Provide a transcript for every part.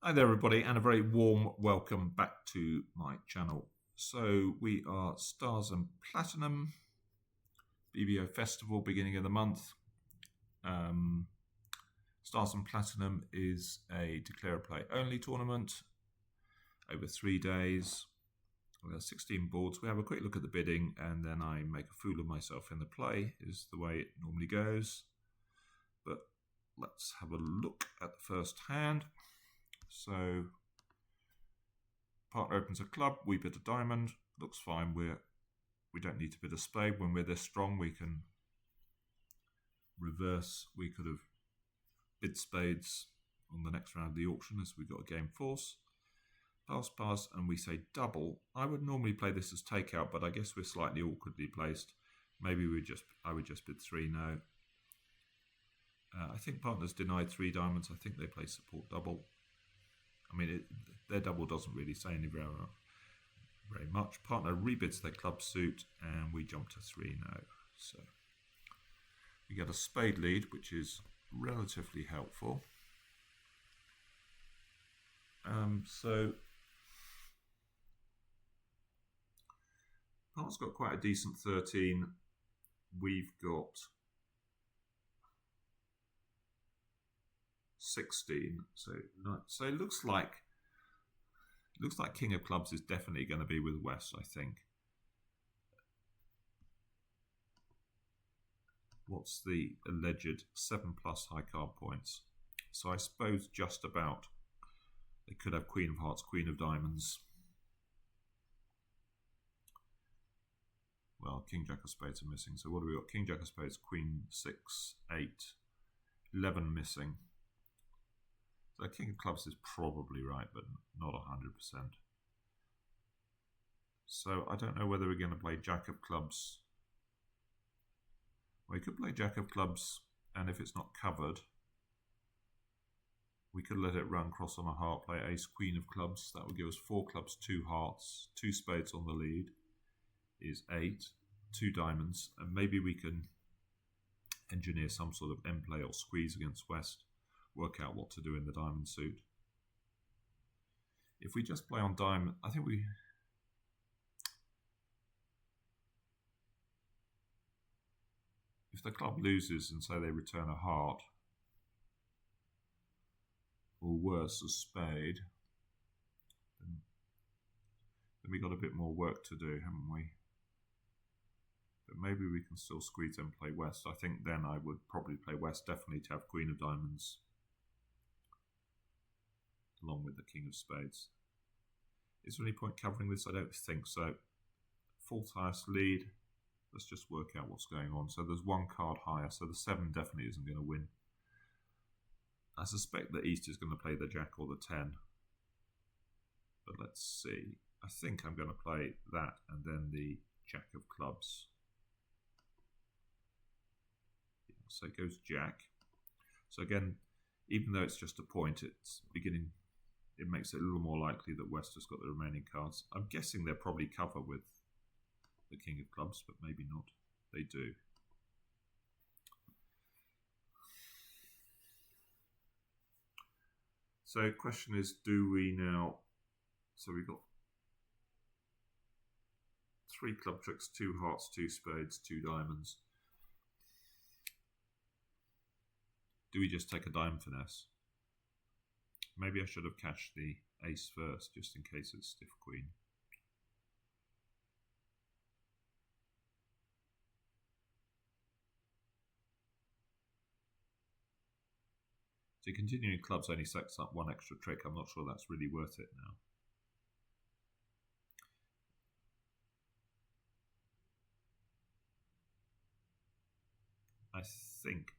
Hi there everybody and a very warm welcome back to my channel. So we are Stars and Platinum, BBO Festival beginning of the month. Stars and Platinum is a declare a play only tournament over 3 days. We have 16 boards. We have a quick look at the bidding and then I make a fool of myself in the play is the way it normally goes. But let's have a look at the first hand. So partner opens a club, we bid a diamond, looks fine. We don't need to bid a spade. When we're this strong, we can reverse. We could have bid spades on the next round of the auction as we got a game force. Pass, and we say double. I would normally play this as takeout, but I guess we're slightly awkwardly placed. Maybe I would just bid 3 now. I think partners denied 3 diamonds. I think they play support double. I mean, their double doesn't really say any very much. Partner rebids their club suit, and we jump to 3 now. So we get a spade lead, which is relatively helpful. So partner's got quite a decent 13. We've got 16. So it looks like King of Clubs is definitely going to be with West, I think. What's the alleged 7+ high card points? So I suppose just about. They could have Queen of Hearts, Queen of Diamonds. Well, King Jack of Spades are missing. So what do we got? King Jack of Spades, Queen 6, 8, 11 missing. So King of Clubs is probably right, but not 100%. So I don't know whether we're going to play Jack of Clubs. We could play Jack of Clubs, and if it's not covered, we could let it run cross on a heart, play Ace, Queen of Clubs. That would give us 4 clubs, 2 hearts, 2 spades on the lead is 8, 2 diamonds, and maybe we can engineer some sort of end play or squeeze against West, work out what to do in the diamond suit. If we just play on diamond, I think if the club loses and say they return a heart, or worse, a spade, then we got a bit more work to do, haven't we? But maybe we can still squeeze and play West. I think then I would probably play West, definitely to have Queen of Diamonds along with the King of Spades. Is there any point covering this? I don't think so. Fourth highest lead. Let's just work out what's going on. So there's 1 card higher, so the 7 definitely isn't going to win. I suspect that East is going to play the Jack or the 10. But let's see. I think I'm going to play that and then the Jack of Clubs. So it goes Jack. So again, even though it's just a point, it makes it a little more likely that West has got the remaining cards. I'm guessing they'll probably cover with the King of Clubs, but maybe not. They do. So the question is, do we now... So we've got 3 club tricks, 2 hearts, 2 spades, 2 diamonds. Do we just take a diamond finesse? Maybe I should have cashed the ace first, just in case it's stiff queen. So continuing clubs only sets up 1 extra trick. I'm not sure that's really worth it now. I think,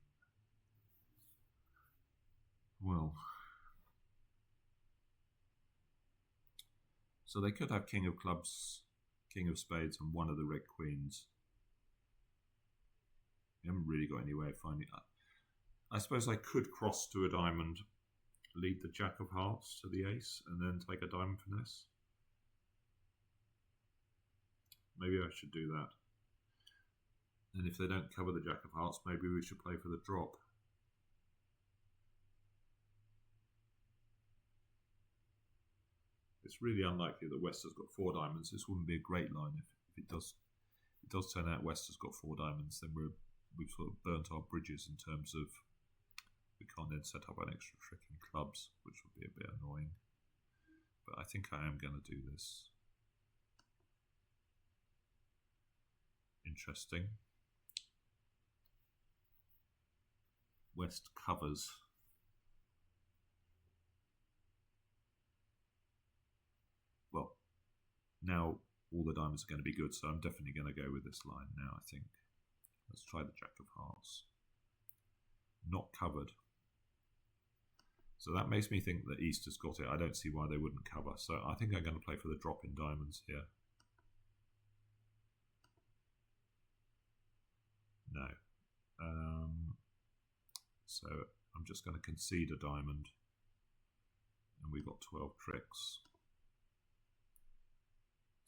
well, so they could have King of Clubs, King of Spades, and 1 of the red queens. We haven't really got any way of finding that. I suppose I could cross to a diamond, lead the Jack of Hearts to the ace, and then take a diamond finesse. Maybe I should do that. And if they don't cover the Jack of Hearts, maybe we should play for the drop. it's really unlikely that West has got 4 diamonds. This wouldn't be a great line if it does. It does turn out West has got 4 diamonds. Then we've sort of burnt our bridges in terms of we can't then set up an extra trick in clubs, which would be a bit annoying. But I think I am going to do this. Interesting. West covers. Well, now all the diamonds are going to be good, so I'm definitely going to go with this line now, I think. Let's try the Jack of Hearts. Not covered. So that makes me think that East has got it. I don't see why they wouldn't cover. So I think I'm going to play for the drop in diamonds here. No. So I'm just going to concede a diamond. And we've got 12 tricks.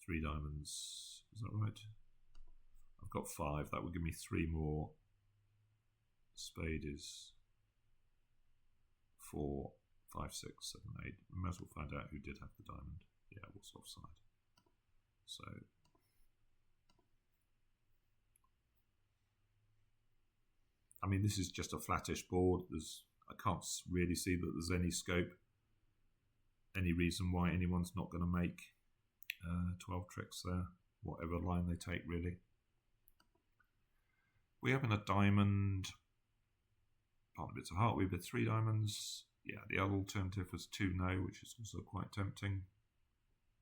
3 diamonds. Is that right? I've got 5. That would give me 3 more. Spade is 4, 5, 6, 7, 8. We might as well find out who did have the diamond. Yeah, it was offside. So I mean, this is just a flattish board. I can't really see that there's any scope, any reason why anyone's not going to make 12 tricks there, whatever line they take, really. We have a diamond. Part of it's a heart. We bid 3 diamonds. Yeah, the other alternative was 2 no, which is also quite tempting.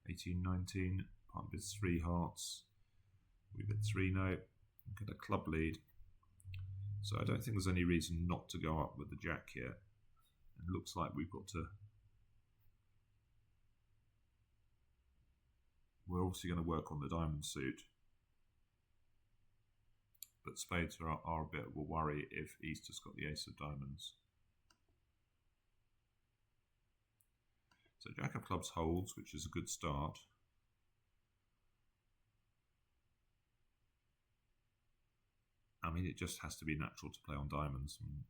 18, 19. Part of it's 3 hearts. We bid 3 no. Get a club lead. So I don't think there's any reason not to go up with the Jack here. It looks like we've got to... We're obviously going to work on the diamond suit. But spades are a bit of a worry if East has got the ace of diamonds. So Jack of clubs holds, which is a good start. I mean, it just has to be natural to play on diamonds. I mean,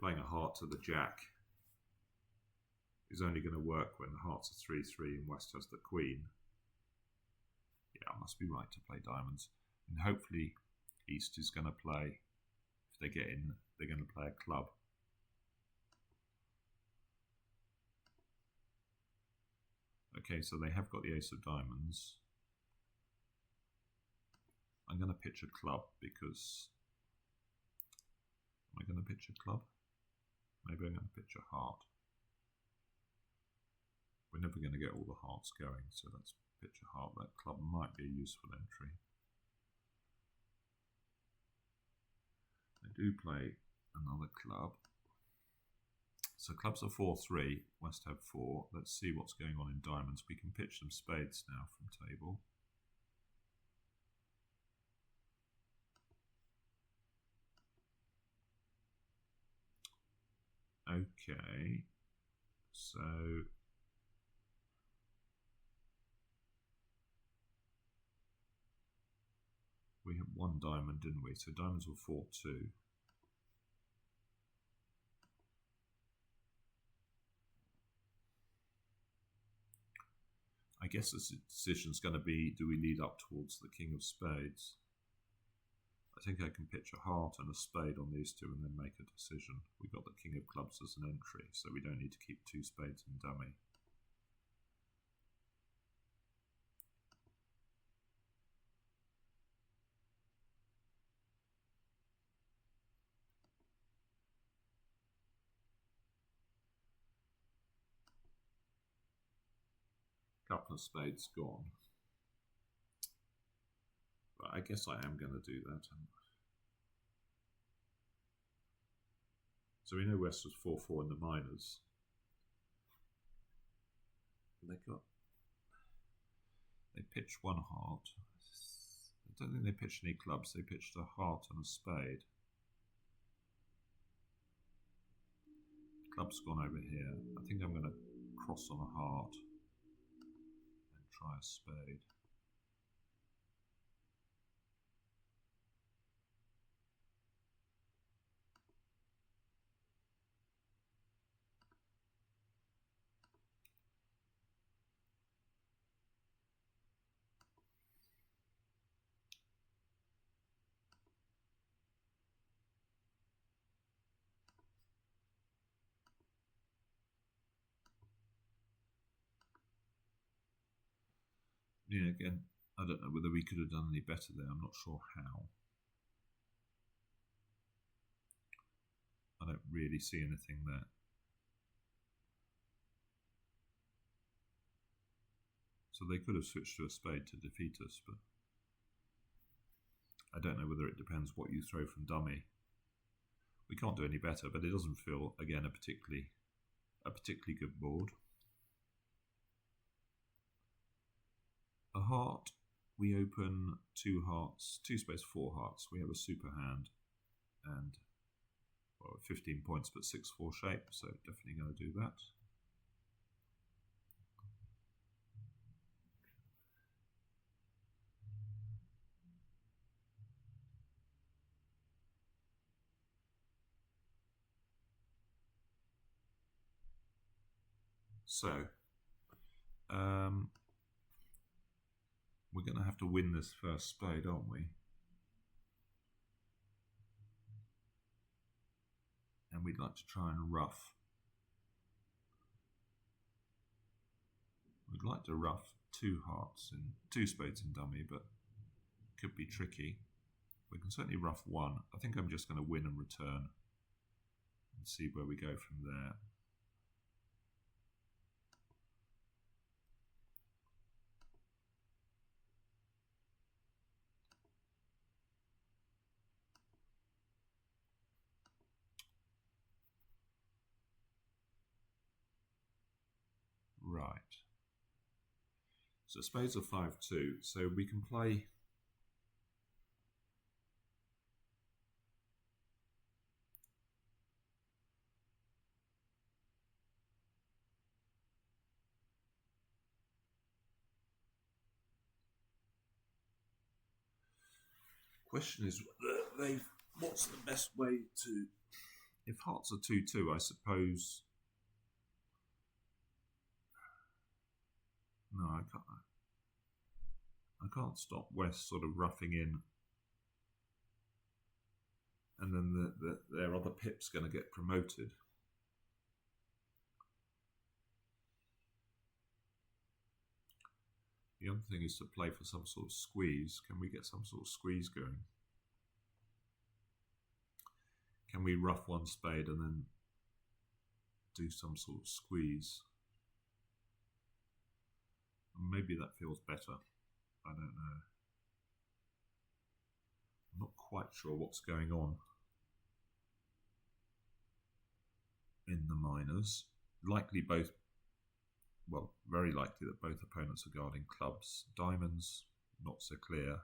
playing a heart to the Jack is only going to work when the hearts are 3-3 and West has the queen. Yeah, I must be right to play diamonds. And hopefully East is going to play, if they get in, they're going to play a club. Okay, so they have got the ace of diamonds. I'm going to pitch a club because... Am I going to pitch a club? Maybe I'm going to pitch a heart. We're never going to get all the hearts going, so let's pitch a heart. That club might be a useful entry. I do play another club. So clubs are 4-3, West have 4. Let's see what's going on in diamonds. We can pitch some spades now from table. Okay, so we had 1 diamond, didn't we? So diamonds were 4-2. I guess the decision's going to be, do we lead up towards the king of spades? I think I can pitch a heart and a spade on these 2 and then make a decision. We've got the king of clubs as an entry, so we don't need to keep 2 spades in dummy. Couple of spades gone. But I guess I am going to do that. So we know West was 4-4 in the minors. They pitched 1 heart. I don't think they pitched any clubs. They pitched a heart and a spade. Club's gone over here. I think I'm going to cross on a heart and try a spade. Yeah, again, I don't know whether we could have done any better there. I'm not sure how. I don't really see anything there. So they could have switched to a spade to defeat us, but I don't know whether it depends what you throw from dummy. We can't do any better, but it doesn't feel, again, a particularly good board. A heart, we open 2 hearts, 2 space 4 hearts. We have a super hand and 15 points, but 6-4 shape, so definitely going to do that. So, we're going to have to win this first spade, aren't we? And we'd like to try and ruff. We'd like to ruff 2 hearts and 2 spades in dummy, but it could be tricky. We can certainly ruff 1. I think I'm just going to win and return and see where we go from there. Right. So spades are 5-2, so we can play. Question is, what's the best way to? If hearts are 2-2, I suppose. No, I can't. I can't stop West sort of roughing in, and then their other pip's going to get promoted. The other thing is to play for some sort of squeeze. Can we get some sort of squeeze going? Can we ruff 1 spade and then do some sort of squeeze? Maybe that feels better. I don't know. I'm not quite sure what's going on in the minors. Very likely that both opponents are guarding clubs. Diamonds, not so clear.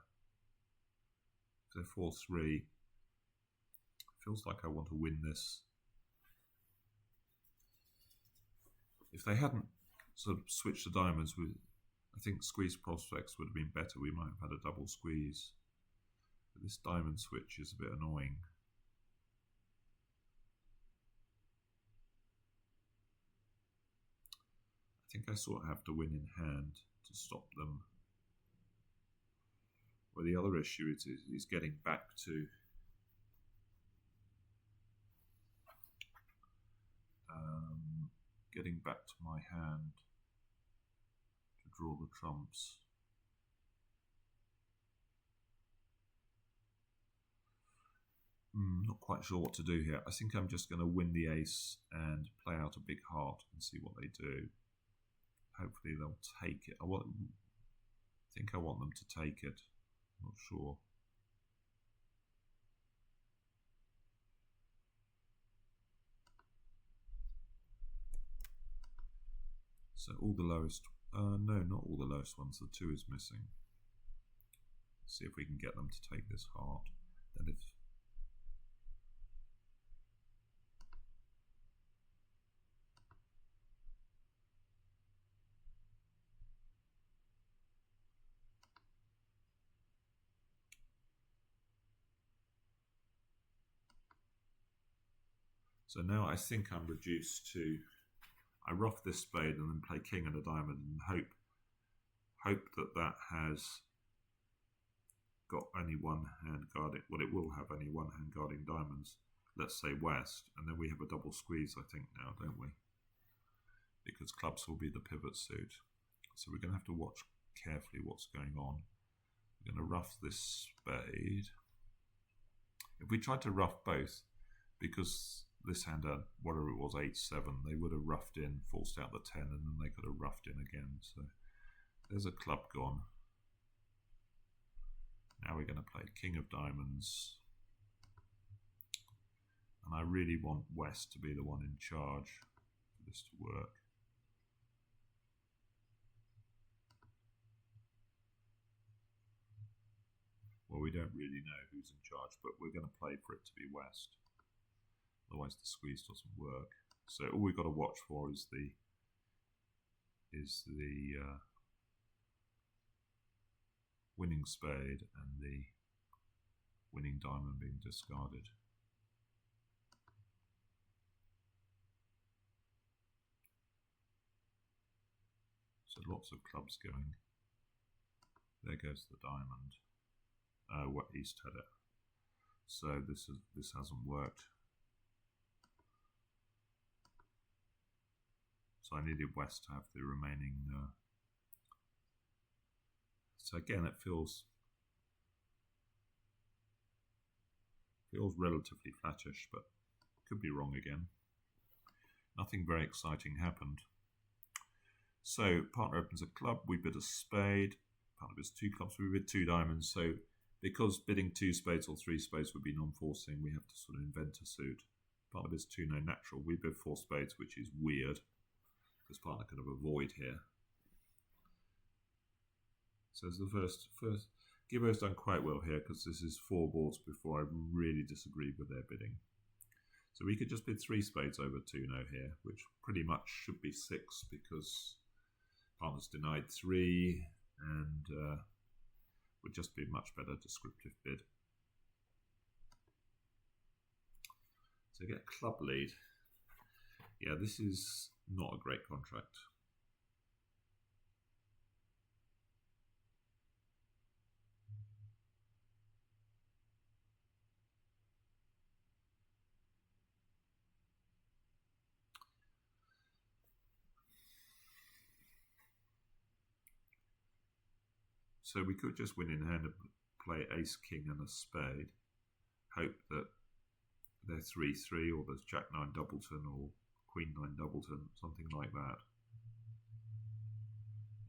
So 4-3. Feels like I want to win this. If they hadn't sort of switched to diamonds, I think squeeze prospects would have been better. We might have had a double squeeze. But this diamond switch is a bit annoying. I think I sort of have to win in hand to stop them. Well, the other issue is getting back to my hand to draw the trumps. Not quite sure what to do here. I think I'm just going to win the ace and play out a big heart and see what they do. Hopefully they'll take it. I think I want them to take it. Not sure. So all the lowest, no, not all the lowest ones. The 2 is missing. See if we can get them to take this heart. Then if so now I think I'm reduced to, I ruff this spade and then play king and a diamond and hope that has got only one hand guarding, well it will have only one hand guarding diamonds, let's say West, and then we have a double squeeze I think now, don't we? Because clubs will be the pivot suit. So we're going to have to watch carefully what's going on. We're going to rough this spade. If we tried to rough both, because this hand had whatever it was, 8-7, they would have roughed in, forced out the 10, and then they could have roughed in again. So there's a club gone. Now we're going to play King of Diamonds. And I really want West to be the one in charge for this to work. Well, we don't really know who's in charge, but we're going to play for it to be West. Otherwise the squeeze doesn't work. So all we've got to watch for is the winning spade and the winning diamond being discarded. So lots of clubs going. There goes the diamond. What East had it. So this hasn't worked. So I needed West to have the remaining. So again, it feels relatively flattish, but could be wrong again. Nothing very exciting happened. So partner opens a club. We bid a spade. Partner bids 2 clubs. We bid 2 diamonds. So because bidding 2 spades or 3 spades would be non-forcing, we have to sort of invent a suit. Partner bids 2 no natural. We bid 4 spades, which is weird. This partner could have a void here. So it's the first Gibbo's done quite well here because this is 4 boards before I really disagreed with their bidding. So we could just bid 3 spades over 2 no here, which pretty much should be 6 because partner's denied 3 and would just be a much better descriptive bid. So get a club lead. Yeah, this is not a great contract. So we could just win in hand and play ace, king and a spade. Hope that they're 3-3 or there's jack 9 doubleton or queen 9 doubleton, something like that.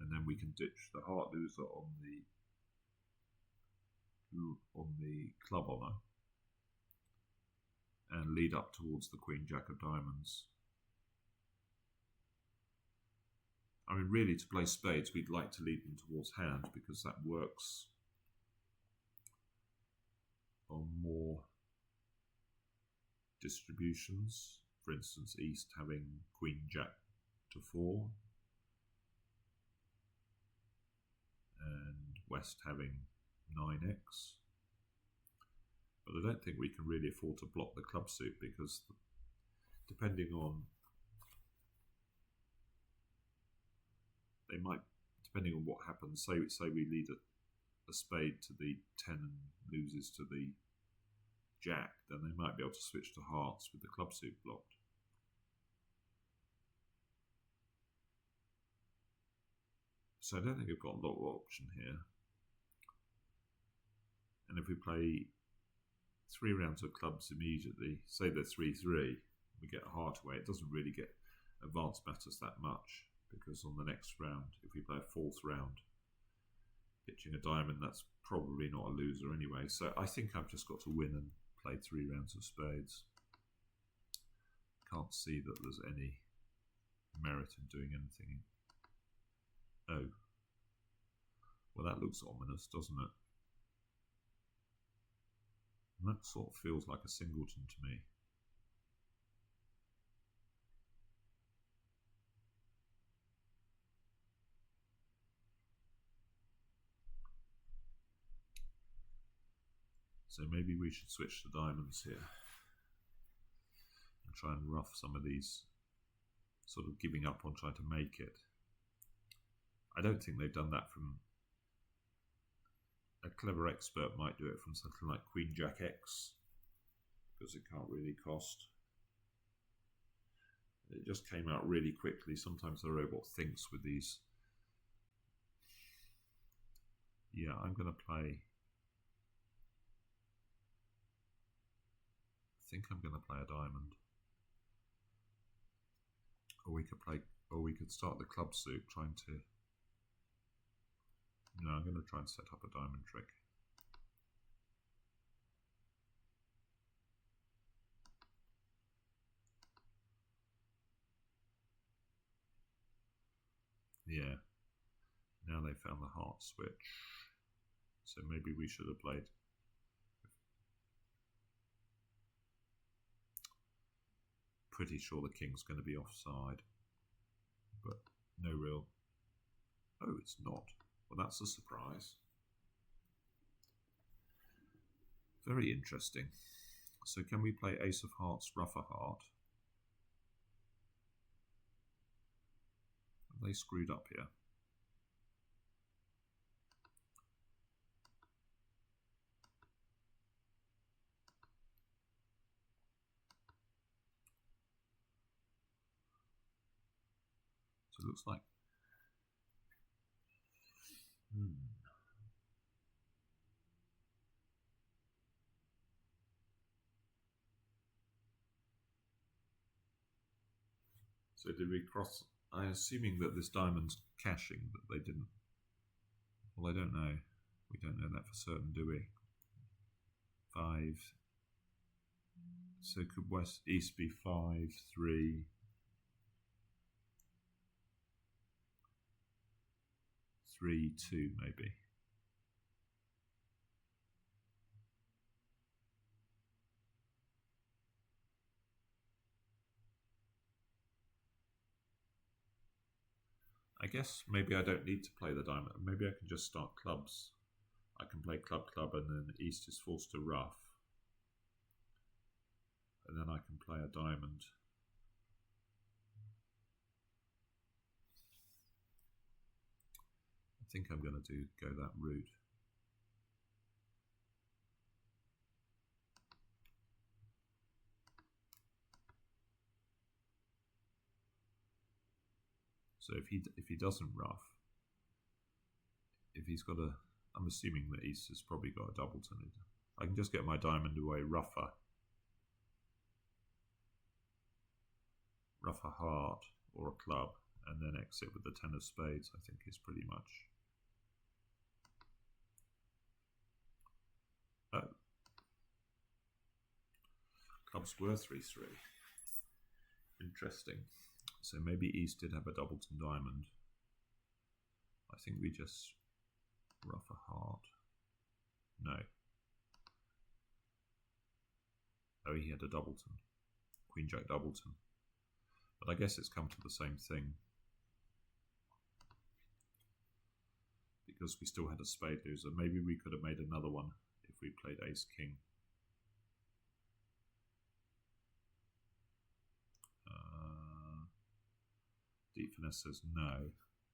And then we can ditch the heart loser on the club honour and lead up towards the queen jack of diamonds. I mean, really, to play spades, we'd like to lead them towards hand because that works on more distributions. For instance, East having queen jack to 4 and West having 9x. But I don't think we can really afford to block the club suit because depending on what happens, say we lead a spade to the 10 and loses to the jack, then they might be able to switch to hearts with the club suit blocked. So I don't think we've got a lot of option here. And if we play 3 rounds of clubs immediately, say they're 3-3, we get a heart away, it doesn't really get advanced matters that much. Because on the next round, if we play a 4th round, pitching a diamond, that's probably not a loser anyway. So I think I've just got to win and play 3 rounds of spades. Can't see that there's any merit in doing anything. Oh. Well, that looks ominous, doesn't it? And that sort of feels like a singleton to me. So maybe we should switch to diamonds here and try and rough some of these, sort of giving up on trying to make it. I don't think they've done that from, a clever expert might do it from something like Queen Jack X, because it can't really cost. It just came out really quickly. Sometimes the robot thinks with these Yeah, I'm going to play... I think I'm going to play a diamond. Or we could play... Or we could start the club suit trying to... No, I'm going to try and set up a diamond trick. Yeah. Now they found the heart switch. So maybe we should have played. Pretty sure the king's going to be offside. But no real... Oh, it's not. Well, that's a surprise. Very interesting. So can we play Ace of Hearts, Ruff a Heart? Have they screwed up here? So it looks like... So did we cross... I'm assuming that this diamond's caching, but they didn't. Well, I don't know. We don't know that for certain, do we? 5. So could West East be 5, 3, 3, 2 maybe? I guess maybe I don't need to play the diamond. Maybe I can just start clubs. I can play club, and then East is forced to ruff. And then I can play a diamond. I think I'm going to go that route. So if he doesn't ruff, if he's got a, I'm assuming that East has probably got a doubleton. I can just get my diamond away, ruff a heart or a club, and then exit with the 10 of spades. I think is pretty much. Oh, clubs were 3-3. Interesting. So maybe East did have a doubleton diamond. I think we just ruff a heart. No. Oh, he had a doubleton. Queen Jack doubleton. But I guess it's come to the same thing. Because we still had a spade loser. Maybe we could have made another one if we played Ace King. Deep Finesse says no.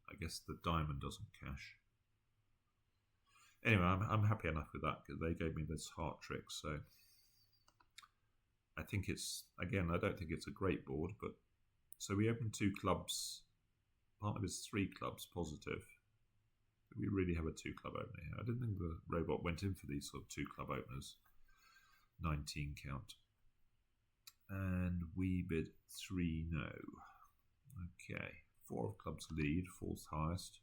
I guess the diamond doesn't cash. Anyway, I'm happy enough with that because they gave me this heart trick. So I think it's, again, I don't think it's a great board, but so we opened 2 clubs. Part of it's 3 clubs positive. We really have a 2 club opener here. I didn't think the robot went in for these sort of 2 club openers. 19 count. And we bid 3 no. Okay. 4 of clubs lead, 4th highest.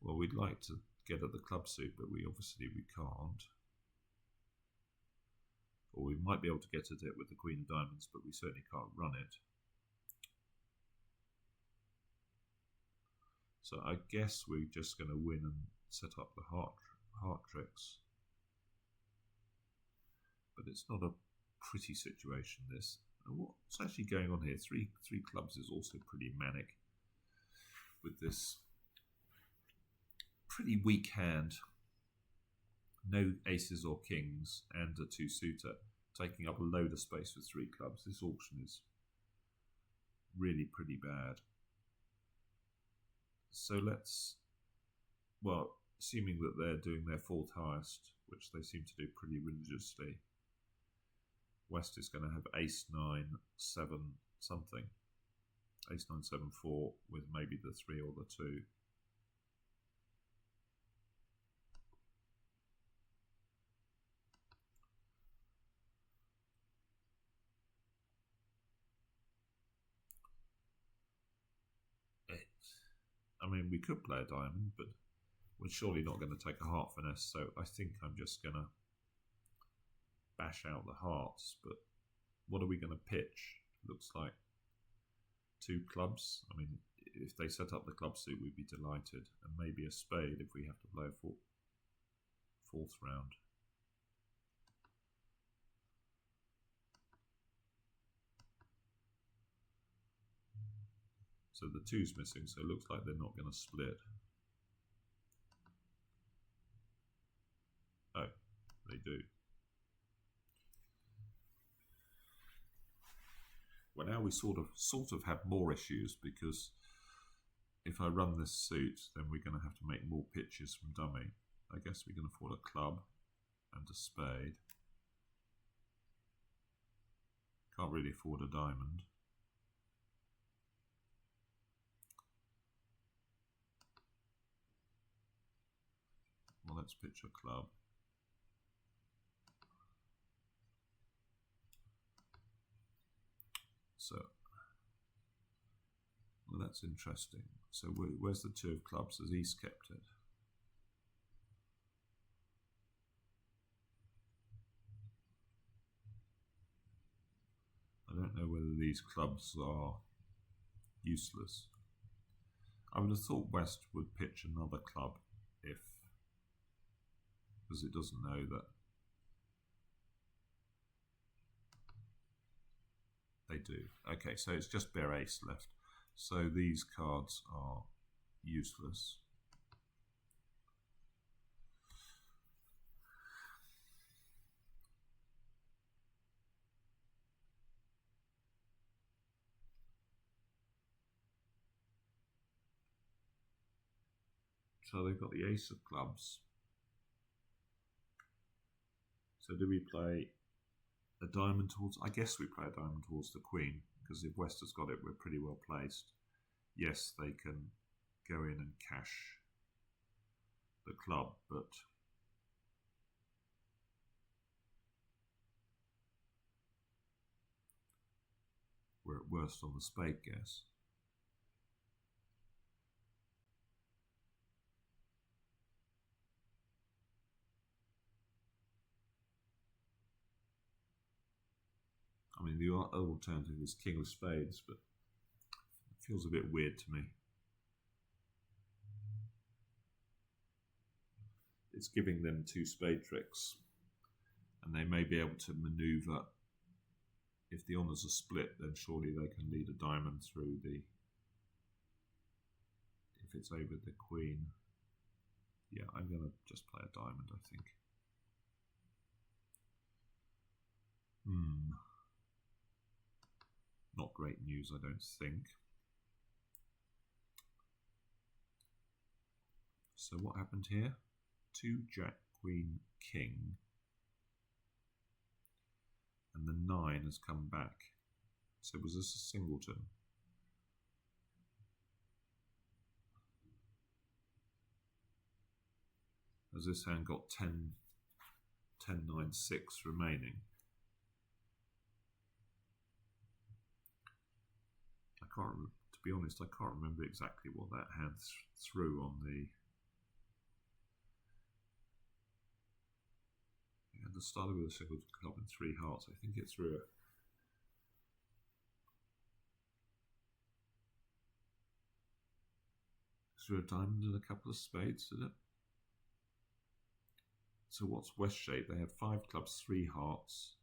Well, we'd like to get at the club suit, but we can't. Or we might be able to get at it with the Queen of Diamonds, but we certainly can't run it. So I guess we're just going to win and set up the heart tricks. But it's not a pretty situation, this. What's actually going on here? 3 clubs is also pretty manic with this pretty weak hand. No aces or kings and a 2-suitor, taking up a load of space with 3 clubs. This auction is really pretty bad. So let's, well, assuming that they're doing their 4th highest, which they seem to do pretty religiously, West is going to have ace 9, 7, something. Ace 9 7 4 with maybe the 3 or the 2. I mean, we could play a diamond, but we're surely not going to take a heart finesse, so I think I'm just going to bash out the hearts. But what are we going to pitch? Looks like 2 clubs. I mean, if they set up the club suit, we'd be delighted. And maybe a spade if we have to play a fourth round. So the 2's missing, so it looks like they're not going to split. Oh, they do. Well, now we sort of have more issues, because if I run this suit, then we're going to have to make more pitches from dummy. I guess we can afford a club and a spade. Can't really afford a diamond. Well, let's pitch a club. So, well, that's interesting. So where's the 2 of clubs? Has East kept it? I don't know whether these clubs are useless. I would have thought West would pitch another club because it doesn't know that they do. Okay, so it's just bare ace left. So these cards are useless. So they've got the ace of clubs. So do we play a diamond towards... I guess we play a diamond towards the queen, because if West has got it, we're pretty well placed. Yes, they can go in and cash the club, but we're at worst on the spade guess. I mean, the other alternative is king of spades, but it feels a bit weird to me. It's giving them 2 spade tricks, and they may be able to maneuver. If the honours are split, then surely they can lead a diamond through the... If it's over the queen. Yeah, I'm going to just play a diamond, I think. Not great news, I don't think. So what happened here? 2 jack, queen, king. And the 9 has come back. So was this a singleton? Has this hand got 10, 9, 6 remaining? I can't, to be honest, I can't remember exactly what that hand threw on the... It started with a single club and 3 hearts. I think it threw a diamond and a couple of spades, did it? So what's West shape? They have 5 clubs, 3 hearts.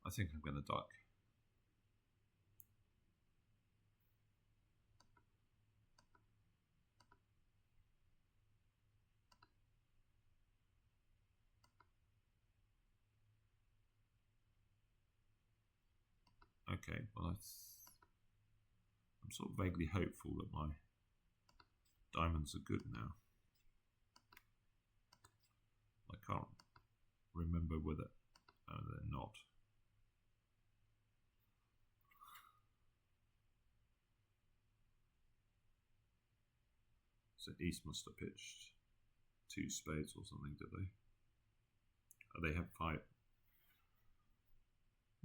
I think I'm going to duck. Okay, well I'm sort of vaguely hopeful that my diamonds are good now. I can't remember whether... Oh, they're not. So East must have pitched 2 spades or something, did they? Oh, they have 5.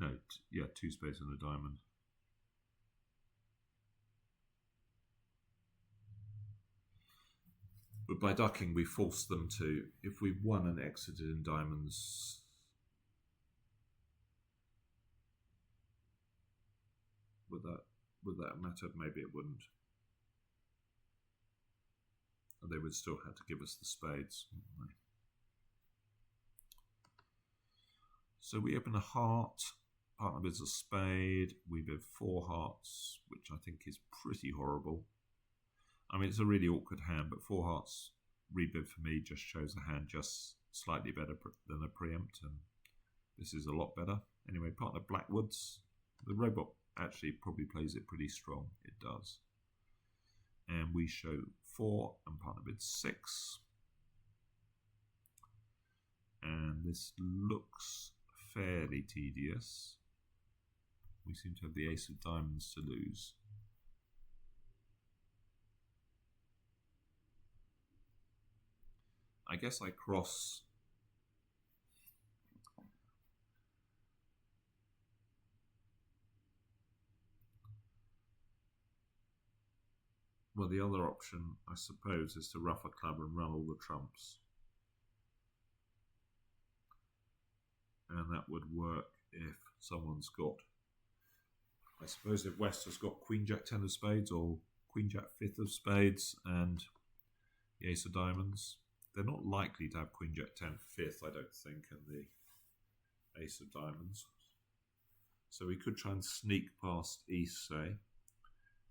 No, yeah, 2 spades and a diamond. But by ducking, we forced them to, if we won and exited in diamonds, would that matter? Maybe it wouldn't. They would still have to give us the spades, wouldn't they? So we open a heart, partner bids a spade, we bid 4 hearts, which I think is pretty horrible. I mean, it's a really awkward hand, but 4 hearts rebid for me just shows a hand just slightly better than a preempt, and this is a lot better. Anyway, partner Blackwoods. The robot actually probably plays it pretty strong. It does. And we show 4 and partner bids 6. And this looks fairly tedious. We seem to have the ace of diamonds to lose. I guess I cross. Well, the other option, I suppose, is to ruff a club and run all the trumps. And that would work if someone's got, I suppose if West has got Queen Jack 10 of spades or Queen Jack 5th of spades and the ace of diamonds. They're not likely to have Queen Jack 10 5th, I don't think, and the ace of diamonds. So we could try and sneak past East, say.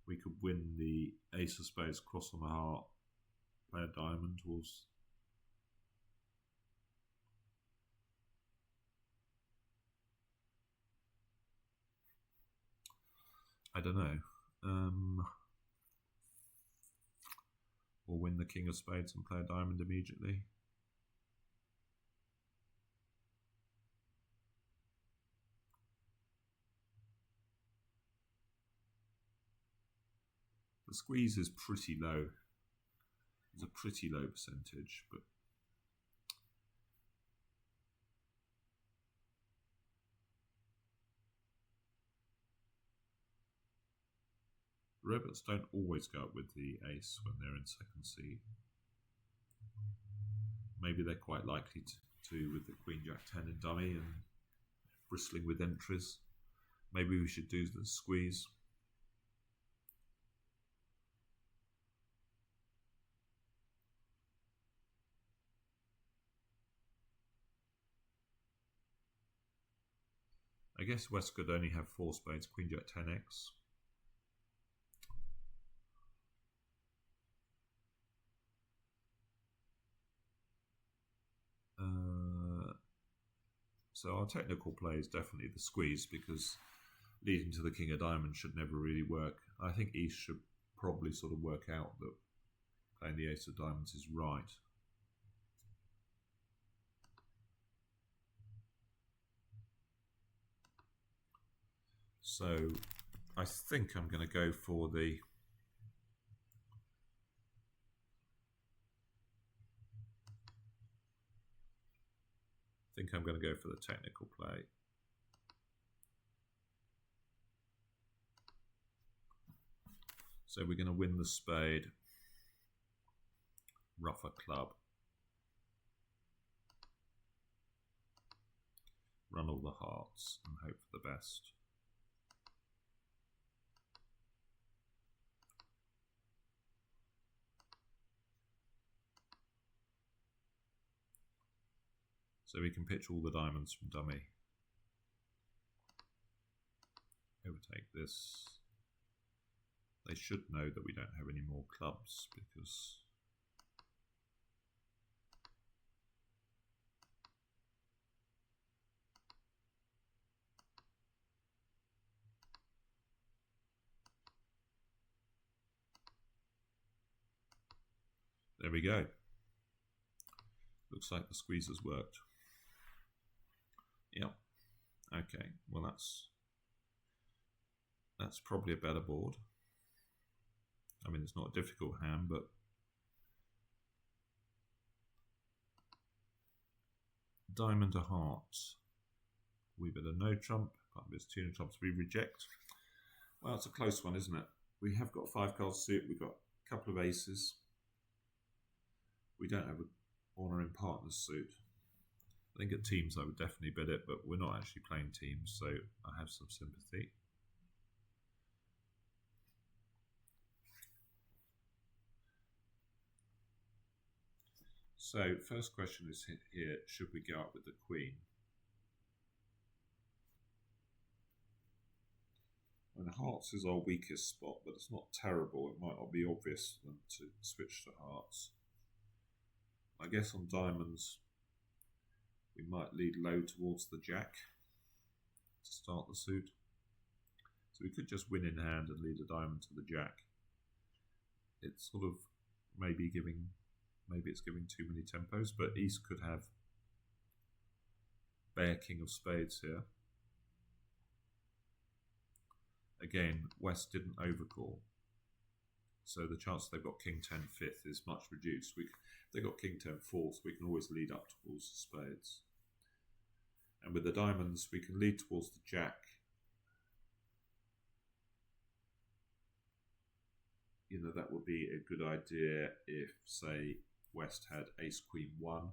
We could win the ace of spades, cross on the heart, play a diamond towards. I don't know. Or win the king of spades and play a diamond immediately. The squeeze is pretty low. It's a pretty low percentage, but robots don't always go up with the ace when they're in second seed. Maybe they're quite likely to with the Queen Jack 10 in dummy and bristling with entries. Maybe we should do the squeeze. I guess West could only have 4 spades, Queen Jack 10x. So our technical play is definitely the squeeze, because leading to the king of diamonds should never really work. I think East should probably sort of work out that playing the ace of diamonds is right. So I think I'm going to go for the technical play. So we're going to win the spade, ruff a club, run all the hearts and hope for the best. So we can pitch all the diamonds from dummy. Overtake this. They should know that we don't have any more clubs because There we go. Looks like the squeeze has worked. Yep. Okay, well that's probably a better board. I mean, it's not a difficult hand, but diamond to hearts. We bet a no trump, but it's two no trumps we reject. Well, it's a close one, isn't it? We have got 5 cards suit, we've got a couple of aces. We don't have a honor in partners suit. I think at teams I would definitely bet it, but we're not actually playing teams, so I have some sympathy. So, first question is here, should we go up with the queen? And hearts is our weakest spot, but it's not terrible. It might not be obvious for them to switch to hearts. I guess on diamonds, we might lead low towards the jack to start the suit. So we could just win in hand and lead a diamond to the jack. It's sort of maybe it's giving too many tempos, but East could have Bear King of Spades here. Again, West didn't overcall, so the chance they've got King 10 fifth is much reduced. If they've got King 10 fourth, we can always lead up towards the spades. And with the diamonds, we can lead towards the jack. You know, that would be a good idea if, say, West had Ace Queen 1.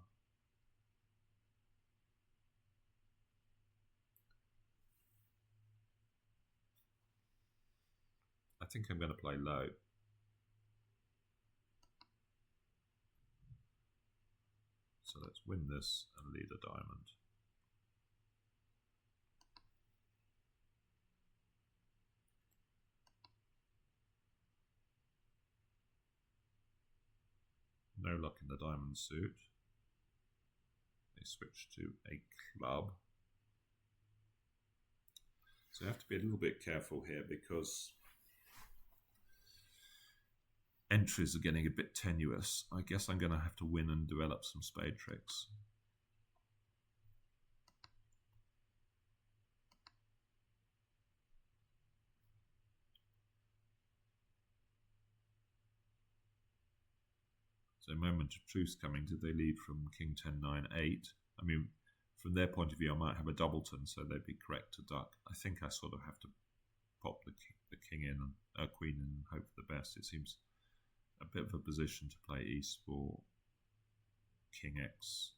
I think I'm going to play low. So let's win this and lead a diamond. No luck in the diamond suit. They switch to a club. So you have to be a little bit careful here because entries are getting a bit tenuous. I guess I'm going to have to win and develop some spade tricks. So moment of truth coming. Did they lead from King 10, 9, 8? I mean, from their point of view, I might have a doubleton, so they'd be correct to duck. I think I sort of have to pop the king in and queen in and hope for the best. It seems a bit of a position to play East for King X.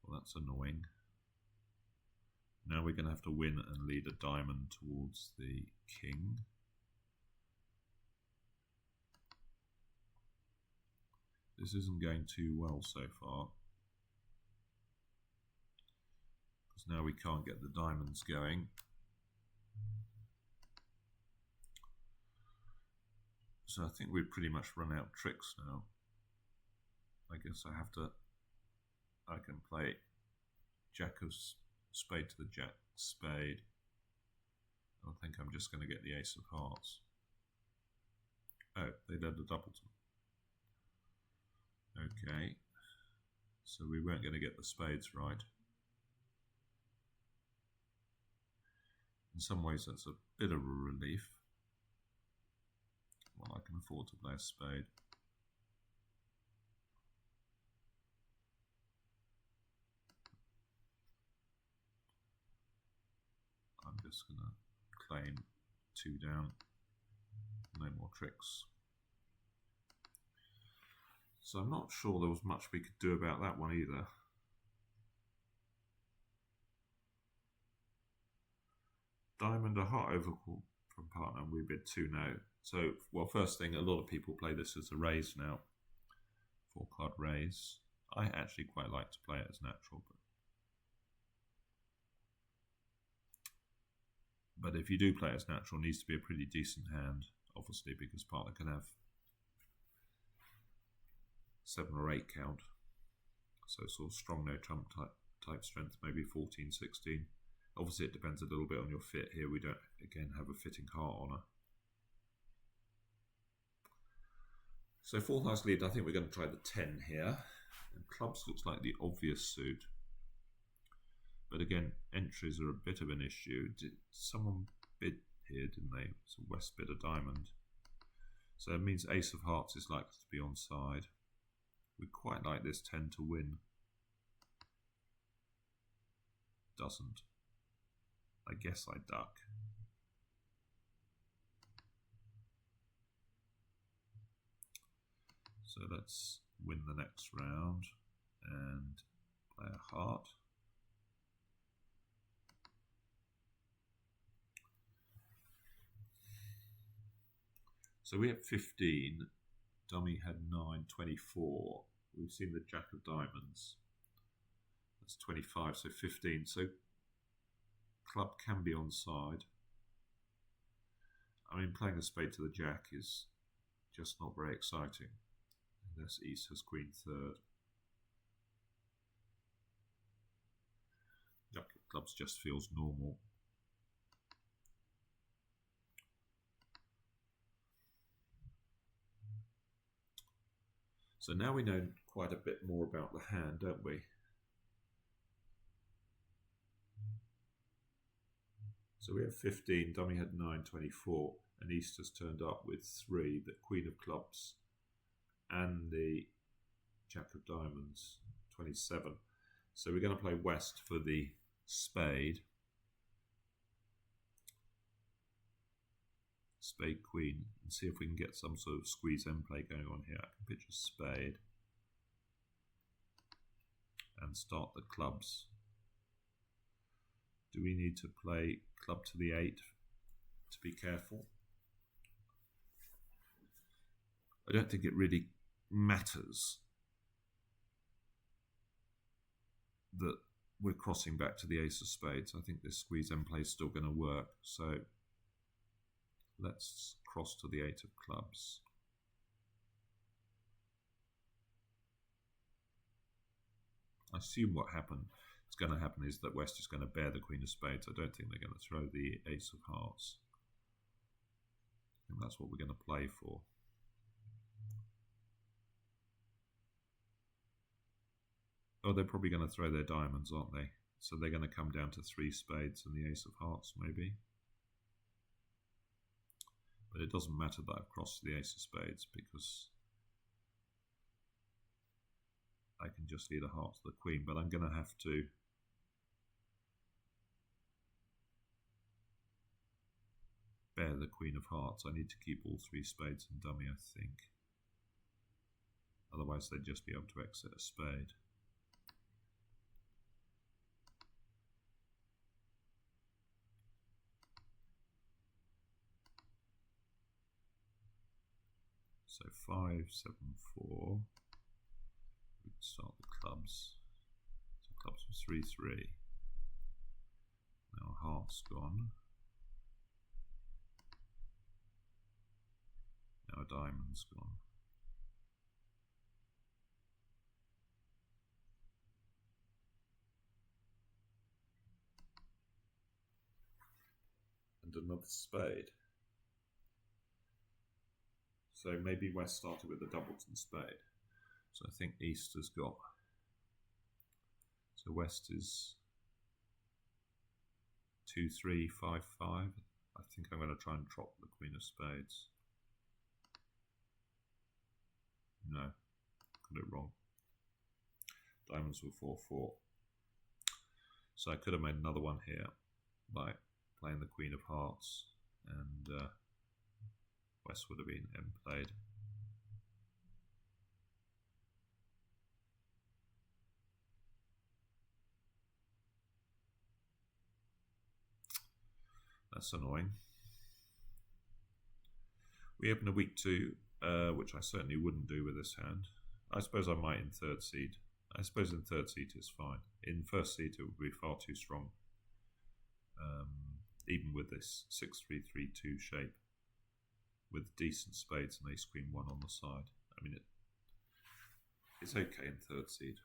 Well, that's annoying. Now we're going to have to win and lead a diamond towards the king. This isn't going too well so far, because now we can't get the diamonds going. So I think we've pretty much run out of tricks now. I guess I can play Jack of Spade to the Jack Spade. I think I'm just going to get the Ace of Hearts. Oh, they led a doubleton. Okay, so we weren't going to get the spades right. In some ways that's a bit of a relief. Well, I can afford to play a spade. I'm just going to claim 2 down. No more tricks. So I'm not sure there was much we could do about that one either. Diamond, a heart overcall from partner, and we bid 2 no. So, well, first thing, a lot of people play this as a raise now. 4-card raise. I actually quite like to play it as natural. But if you do play it as natural, it needs to be a pretty decent hand, obviously, because partner can have 7 or 8 count, so sort of strong no trump type strength, maybe 14, 16. Obviously, it depends a little bit on your fit here. We don't, again, have a fitting heart honour. So fourth highest lead, I think we're going to try the 10 here. And clubs looks like the obvious suit. But again, entries are a bit of an issue. Did someone bid here, didn't they? So West bid a diamond. So it means ace of hearts is likely to be onside. We quite like this 10 to win. Doesn't. I guess I duck. So let's win the next round and play a heart. So we have 15, dummy had 9, 24. We've seen the jack of diamonds. That's 25, so 15. So club can be onside. I mean, playing a spade to the jack is just not very exciting. Unless East has queen third. Jack of clubs just feels normal. So now we know quite a bit more about the hand, don't we? So we have 15, dummy had 9, 24, and East has turned up with 3, the queen of clubs, and the jack of diamonds, 27. So we're going to play West for the spade. Spade queen, and see if we can get some sort of squeeze end play going on here. I can pitch a spade and start the clubs. Do we need to play club to the 8 to be careful? I don't think it really matters that we're crossing back to the ace of spades. I think this squeeze end play is still going to work. So let's cross to the 8 of clubs. I assume what is going to happen is that West is going to bear the queen of spades. I don't think they're going to throw the ace of hearts. I think that's what we're going to play for. Oh, they're probably going to throw their diamonds, aren't they? So they're going to come down to 3 spades and the ace of hearts, maybe. But it doesn't matter that I've crossed the ace of spades because I can just lead a heart to the queen, but I'm going to have to bear the queen of hearts. I need to keep all 3 spades and dummy, I think. Otherwise they'd just be able to exit a spade. So 5, 7, 4. We can start the clubs. So clubs was 3, 3. Now heart's gone. Now a diamond's gone. And another spade. So maybe West started with a doubleton spade. So I think East has got. So West is 2, 3, 5, 5. I think I'm going to try and drop the queen of spades. No, got it wrong. Diamonds were 4, 4. So I could have made another one here by playing the queen of hearts, and West would have been end played. That's annoying. We open a weak 2, which I certainly wouldn't do with this hand. I suppose I might in third seed. I suppose in third seed it's fine. In first seed it would be far too strong. Even with this 6-3-3-2 shape. With decent spades and ace queen 1 on the side. I mean, it's okay in third seed.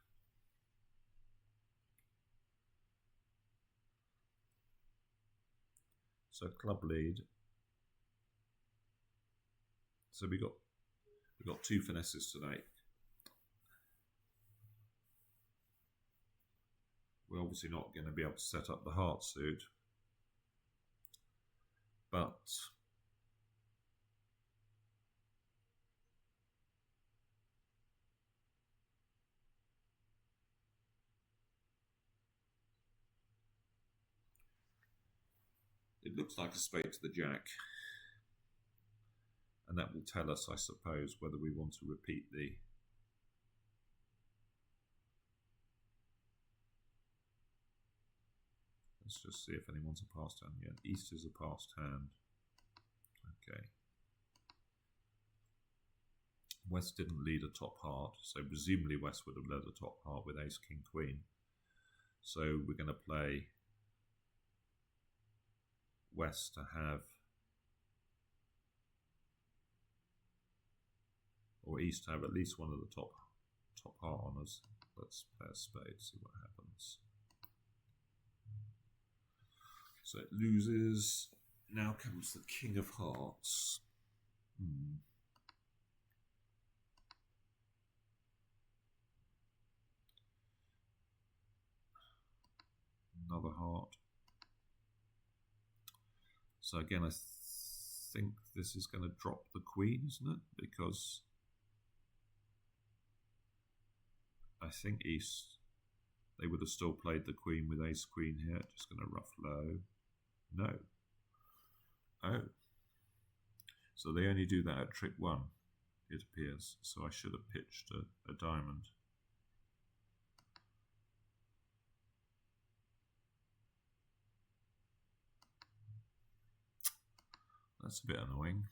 So club lead. So we got two finesses today. We're obviously not going to be able to set up the heart suit, but it looks like a spade to the jack. And that will tell us, I suppose, whether we want to repeat the... Let's just see if anyone's a passed hand yet. East is a passed hand. Okay. West didn't lead a top heart, so presumably West would have led a top heart with ace, king, queen. So we're going to play West to have, or East to have at least one of the top heart honours. Let's play a spade, see what happens. So it loses. Now comes the king of hearts. Another heart. So again, I think this is going to drop the queen, isn't it? Because I think East, they would have still played the queen with ace queen here. Just going to rough low. No. Oh. So they only do that at trick 1, it appears. So I should have pitched a diamond. That's a bit annoying.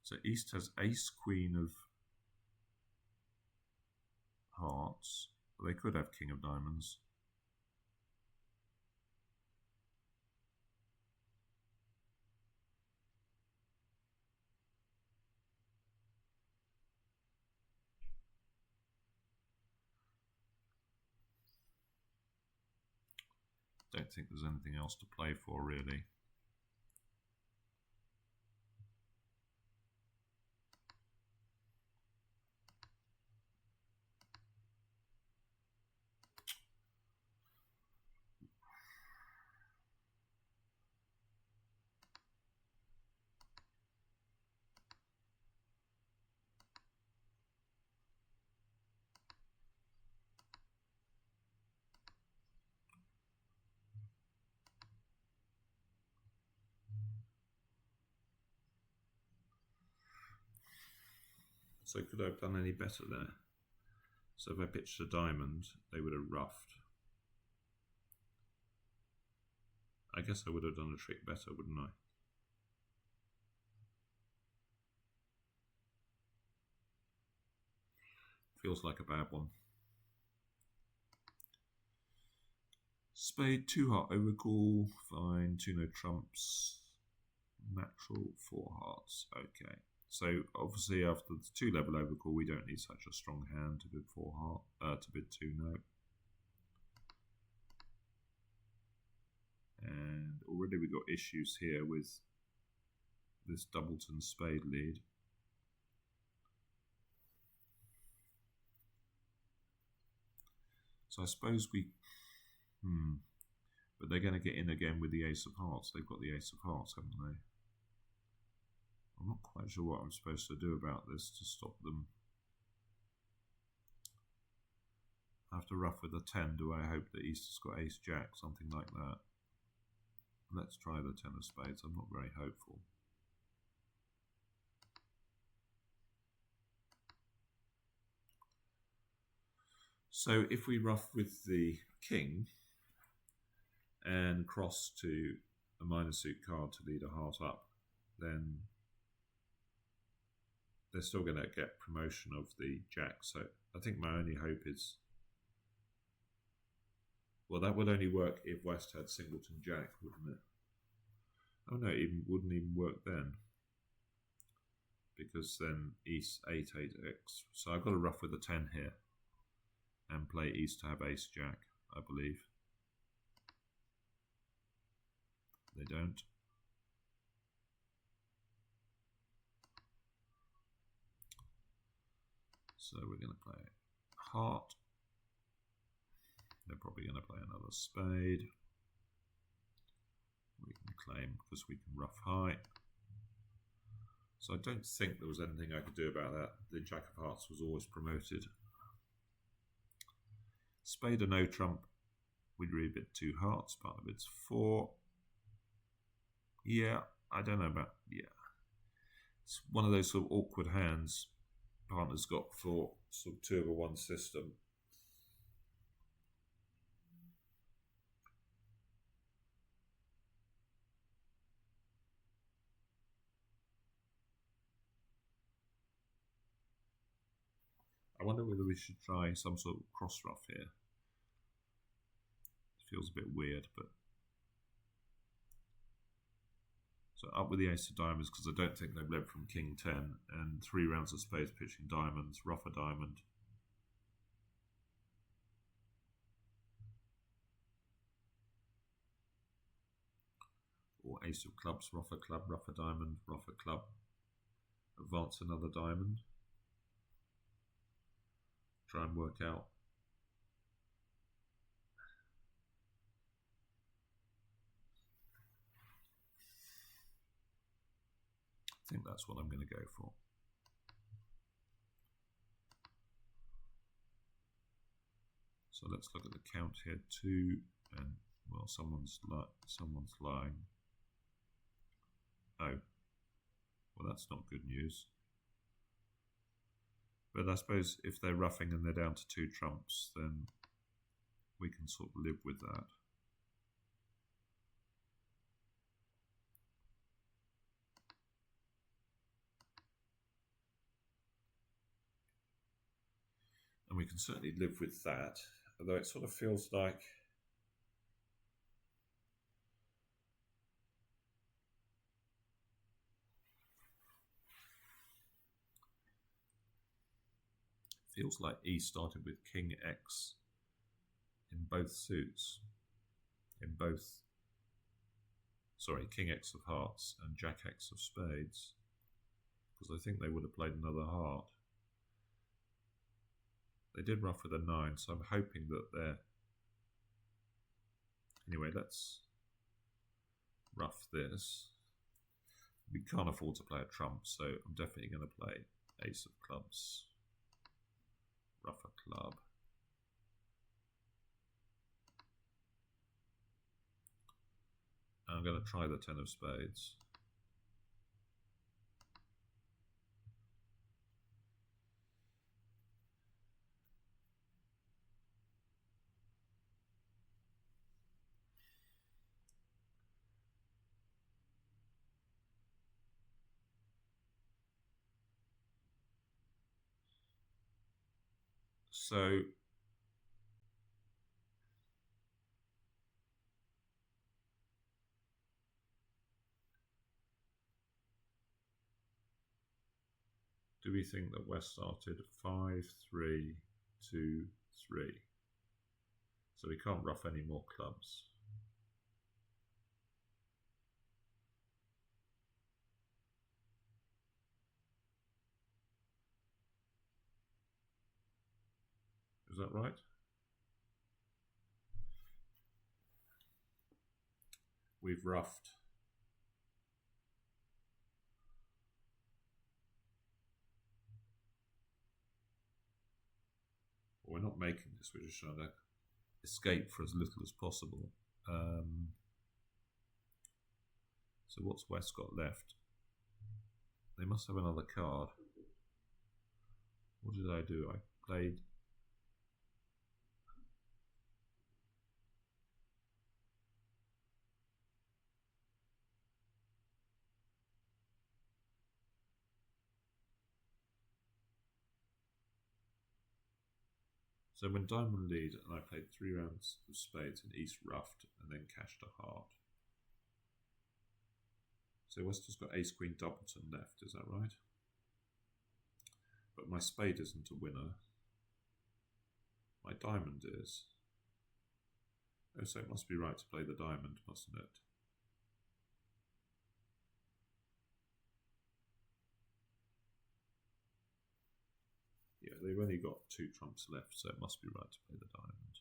So East has ace queen of hearts. They could have king of diamonds. Don't think there's anything else to play for, really. So could I have done any better there? So if I pitched a diamond, they would have roughed. I guess I would have done a trick better, wouldn't I? Feels like a bad one. Spade, 2 heart overcall, fine, 2 no trumps, natural, 4 hearts. Okay. So obviously after the 2 level overcall, we don't need such a strong hand to bid 4 heart, to bid 2 no. And already we've got issues here with this doubleton spade lead. So I suppose we, but they're going to get in again with the ace of hearts. They've got the ace of hearts, haven't they? I'm not quite sure what I'm supposed to do about this to stop them. After rough with a 10, do I hope that East has got ace jack, something like that? Let's try the 10 of spades. I'm not very hopeful. So if we rough with the king and cross to a minor suit card to lead a heart up, then they're still going to get promotion of the jack. So I think my only hope is, well, that would only work if West had singleton jack, wouldn't it? Oh no, it wouldn't even work then, because then East 8, 8x. So I've got to rough with a 10 here and play East to have ace jack, I believe. They don't. So we're going to play heart. They're probably going to play another spade. We can claim because we can rough high. So I don't think there was anything I could do about that. The Jack of Hearts was always promoted. Spade or no trump. We'd really bid 2 hearts. Partner bids 4. Yeah, I don't know about... Yeah. It's one of those sort of awkward hands partner's got for sort of 2 over 1 system. I wonder whether we should try some sort of cross ruff here. It feels a bit weird, but... So up with the ace of diamonds, because I don't think they've led from king 10, and 3 rounds of spades pitching diamonds, rough a diamond. Or ace of clubs, rough a club, rough a diamond, rough a club, advance another diamond. Try and work out. I think that's what I'm going to go for. So let's look at the count here. 2 and well, someone's lying. Oh, well, that's not good news. But I suppose if they're roughing and they're down to 2 trumps, then we can sort of live with that. And we can certainly live with that, although it sort of feels like E started with King X in both suits, King X of hearts and Jack X of spades, because I think they would have played another heart. They did rough with a 9, so I'm hoping that they're... Anyway, let's rough this. We can't afford to play a trump, so I'm definitely going to play ace of clubs, rough a club. And I'm going to try the 10 of spades. So do we think that West started 5, 3, 2, 3? So we can't rough any more clubs. Is that right? We've roughed. Well, we're not making this, we're just trying to escape for as little as possible. So what's West got left? They must have another card. What did I do? I played... So when Diamond lead, and I played 3 rounds of spades and East roughed, and then cashed a heart. So West has got Ace Queen Doubleton left, is that right? But my spade isn't a winner. My diamond is. Oh, so it must be right to play the diamond, mustn't it? they've only got 2 trumps left, so it must be right to play the diamond.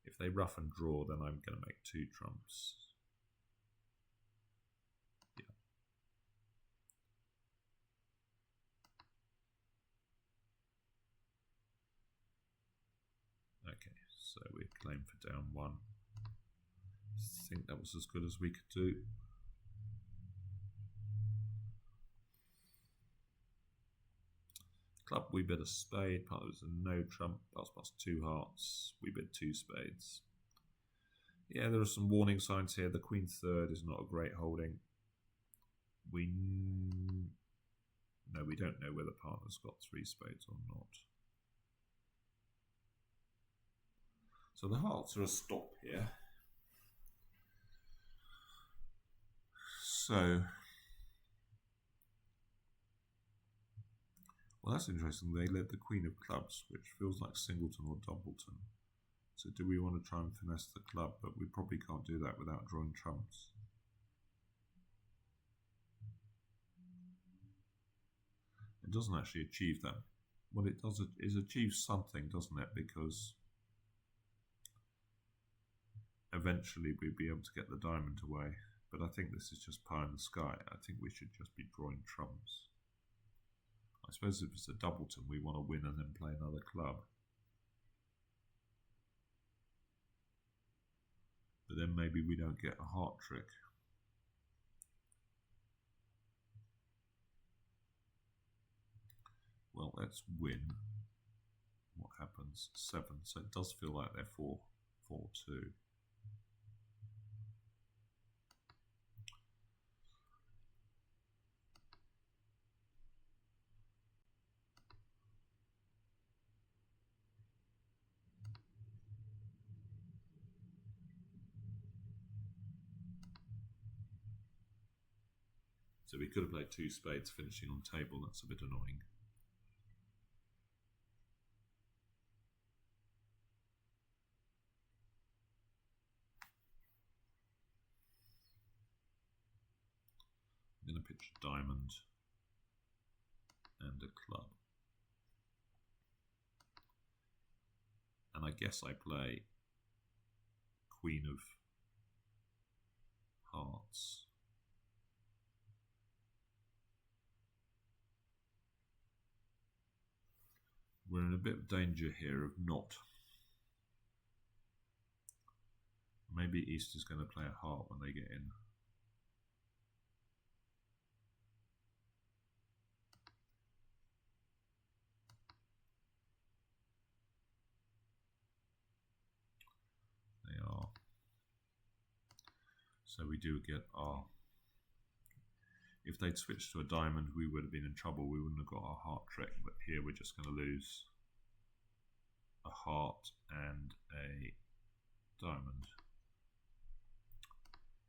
If they ruff and draw, then I'm going to make 2 trumps. Yeah. Okay, so we claim for down 1. I think that was as good as we could do. Club, we bid a spade, part was a no trump, plus 2 hearts, we bid 2 spades. Yeah, there are some warning signs here. The queen third is not a great holding. No, we don't know whether partner's got 3 spades or not. So the hearts are a stop here. So, well, that's interesting. They led the queen of clubs, which feels like singleton or doubleton. So do we want to try and finesse the club? But we probably can't do that without drawing trumps. It doesn't actually achieve that. What it does is achieve something, doesn't it? Because eventually we'd be able to get the diamond away. But I think this is just pie in the sky. I think we should just be drawing trumps. I suppose if it's a doubleton, we want to win and then play another club. But then maybe we don't get a heart trick. Well, let's win. What happens? 7. So it does feel like they're 4-2. So we could have played 2 spades finishing on table. That's a bit annoying. I'm going to pitch a diamond and a club. And I guess I play queen of hearts. We're in a bit of danger here of not. Maybe East is going to play a heart when they get in. They are. So we do get our. If they'd switched to a diamond, we would have been in trouble. We wouldn't have got our heart trick, but here we're just going to lose a heart and a diamond.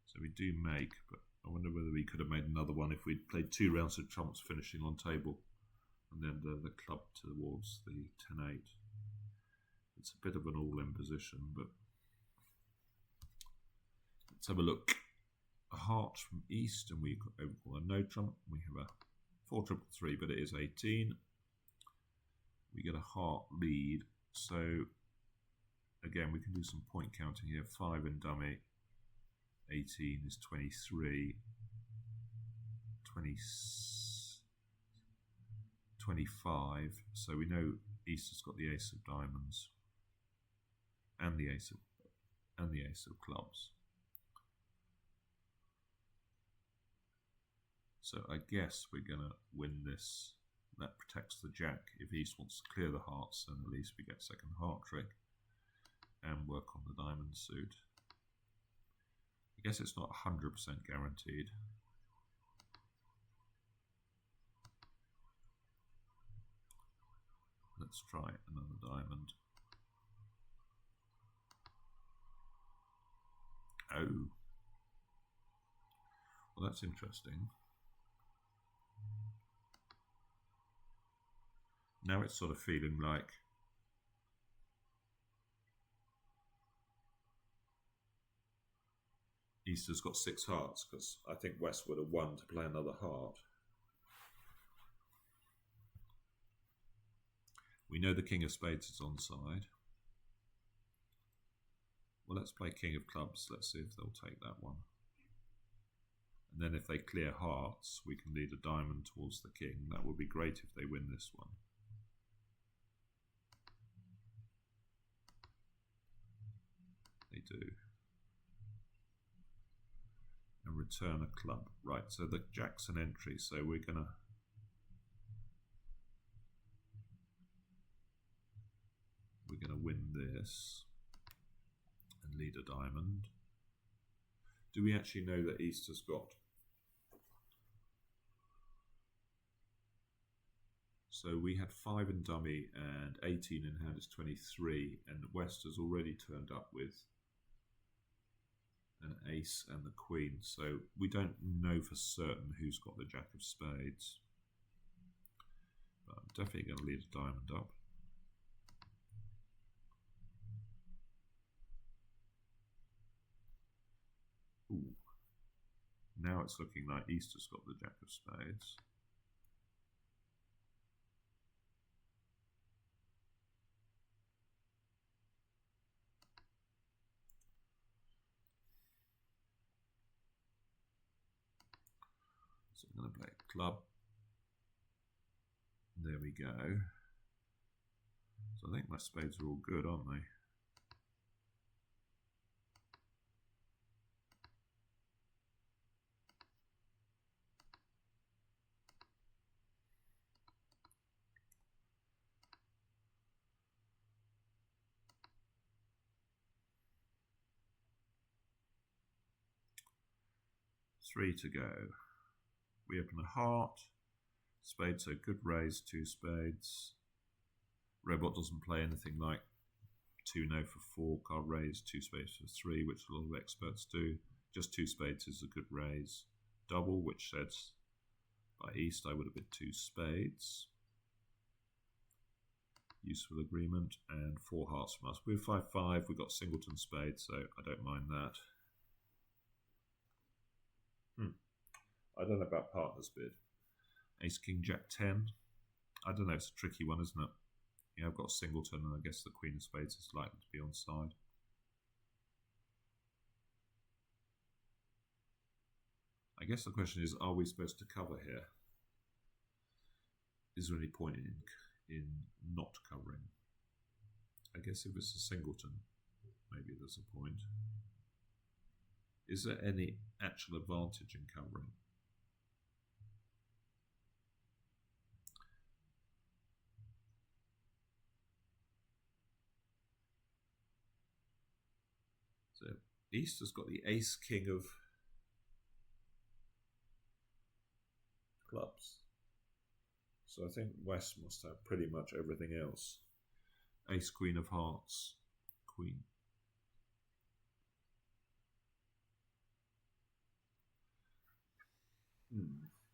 So we do make, but I wonder whether we could have made another one if we'd played 2 rounds of trumps finishing on table, and then the club towards the 10-8. It's a bit of an all-in position, but let's have a look. A heart from East, and we've got a no trump. We have a 4-3-3, but it is 18. We get a heart lead, so again we can do some point counting here. 5 in dummy, 18 is 23, 25. So we know East has got the ace of diamonds and the ace of clubs. So I guess we're going to win this. That protects the jack. If East wants to clear the hearts, then at least we get second heart trick and work on the diamond suit. I guess it's not 100% guaranteed. Let's try another diamond. Oh. Well, that's interesting. Now it's sort of feeling like East has got 6 hearts, because I think West would have won to play another heart. We know the king of spades is onside. Well, let's play king of clubs. Let's see if they'll take that one. And then if they clear hearts, we can lead a diamond towards the king. That would be great if they win this one. They do. And return a club. Right, so the jack's an entry, so we're gonna win this and lead a diamond. Do we actually know that East has got? So we had 5 in dummy and 18 in hand is 23, and West has already turned up with an ace and the queen. So we don't know for certain who's got the jack of spades. But I'm definitely going to lead a diamond up. Ooh. Now it's looking like East has got the jack of spades. So I'm going to play a club. There we go. So I think my spades are all good, aren't they? Three to go. We open a heart. Spades, so good raise, 2 spades. Robot doesn't play anything like 2 no for 4, card raise, 2 spades for 3, which a lot of experts do. Just 2 spades is a good raise. Double, which says by East I would have been 2 spades. Useful agreement, and 4 hearts from us. We're 5-5, we've got singleton spades, so I don't mind that. I don't know about partner's bid. Ace, King, Jack, 10. I don't know, it's a tricky one, isn't it? Yeah, I've got a singleton, and I guess the Queen of Spades is likely to be on side. I guess the question is, are we supposed to cover here? Is there any point in not covering? I guess if it's a singleton, maybe there's a point. Is there any actual advantage in covering? So East has got the ace king of clubs. So I think West must have pretty much everything else. Ace queen of hearts, queen.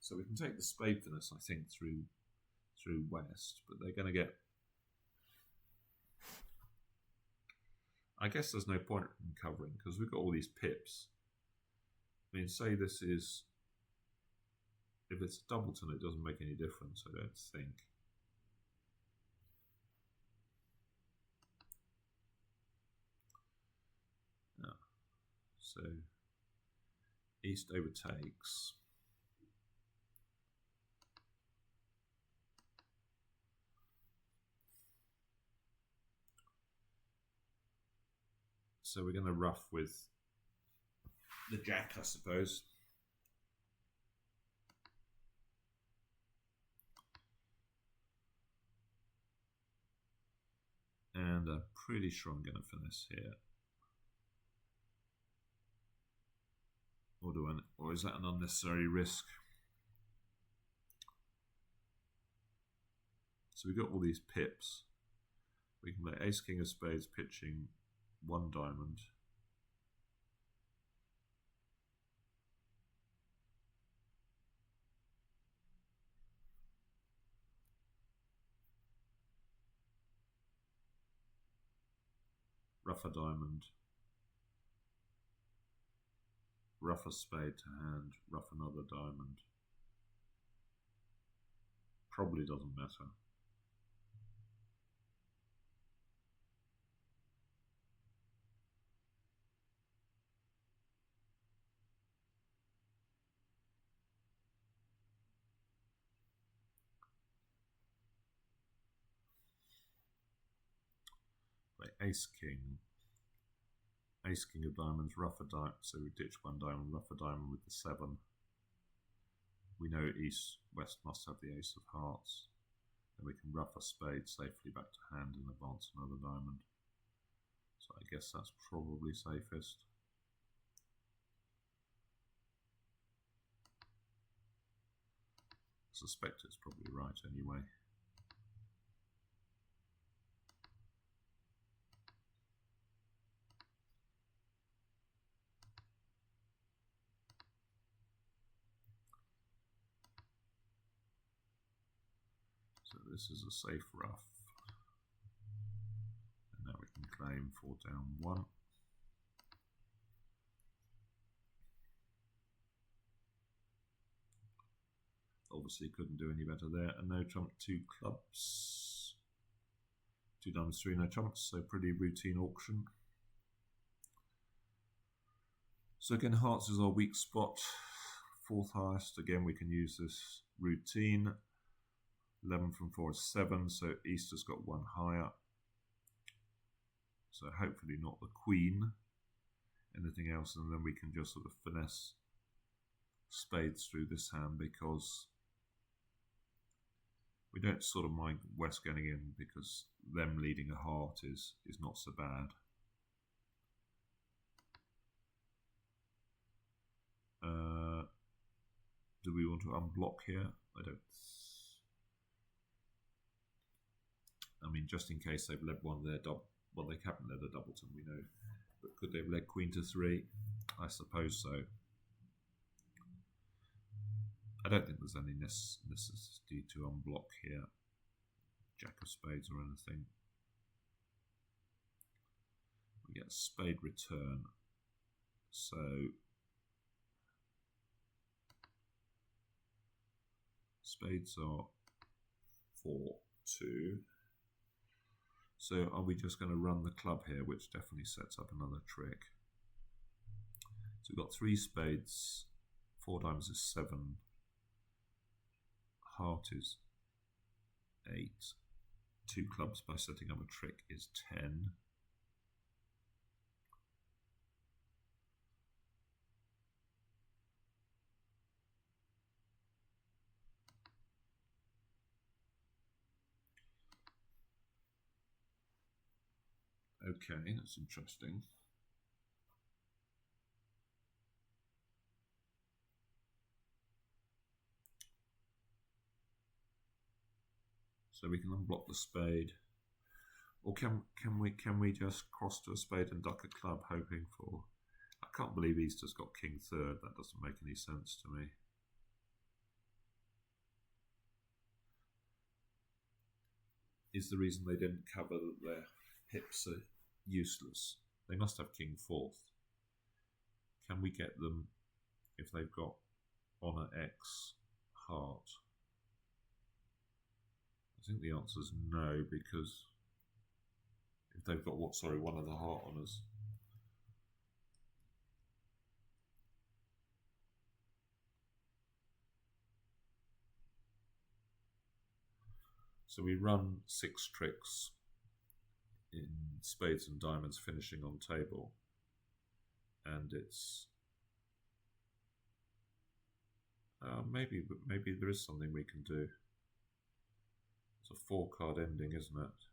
So we can take the spade finesse, I think, through West, but they're going to get. I guess there's no point in covering because we've got all these pips. I mean, say this is. If it's doubleton, it doesn't make any difference, I don't think. No. So East overtakes. So we're going to ruff with the jack, I suppose. And I'm pretty sure I'm going to finesse here. Or is that an unnecessary risk? So we've got all these pips. We can play ace king of spades pitching 1 diamond. Ruff a diamond. Ruff a spade to hand. Ruff another diamond. Probably doesn't matter. ace king of diamonds, rough a diamond, so we ditch one diamond, rough a diamond with the 7. We know west must have the ace of hearts. Then we can rough a spade safely back to hand and advance another diamond. So I guess that's probably safest. I suspect it's probably right anyway. So this is a safe rough. And now we can claim 4 down 1. Obviously couldn't do any better there. And no trump, 2 clubs. 2 diamonds, 3 no trumps, so pretty routine auction. So again, hearts is our weak spot. 4th highest, again we can use this routine. 11 from 4 is 7, so East has got 1 higher. So hopefully not the queen. Anything else, and then we can just sort of finesse spades through this hand, because we don't sort of mind West getting in, because them leading a heart is not so bad. Do we want to unblock here? I don't. I mean, just in case they've led one of their well, they haven't led a doubleton, we know. But could they have led queen to 3? I suppose so. I don't think there's any necessity to unblock here. Jack of spades or anything. We get spade return. So spades are 4-2. So are we just going to run the club here, which definitely sets up another trick. So we've got 3 spades, 4 diamonds is 7, heart is 8, 2 clubs by setting up a trick is 10. Okay, that's interesting. So we can unblock the spade, or can we just cross to a spade and duck a club, hoping for? I can't believe East has got king 3rd. That doesn't make any sense to me. Is the reason they didn't cover that their pips are useless? They must have king 4th. Can we get them if they've got honor X heart? I think the answer is no, because if they've got one of the heart honours. So we run 6 tricks in spades and diamonds, finishing on table, and it's maybe there is something we can do. It's a 4-card ending, isn't it?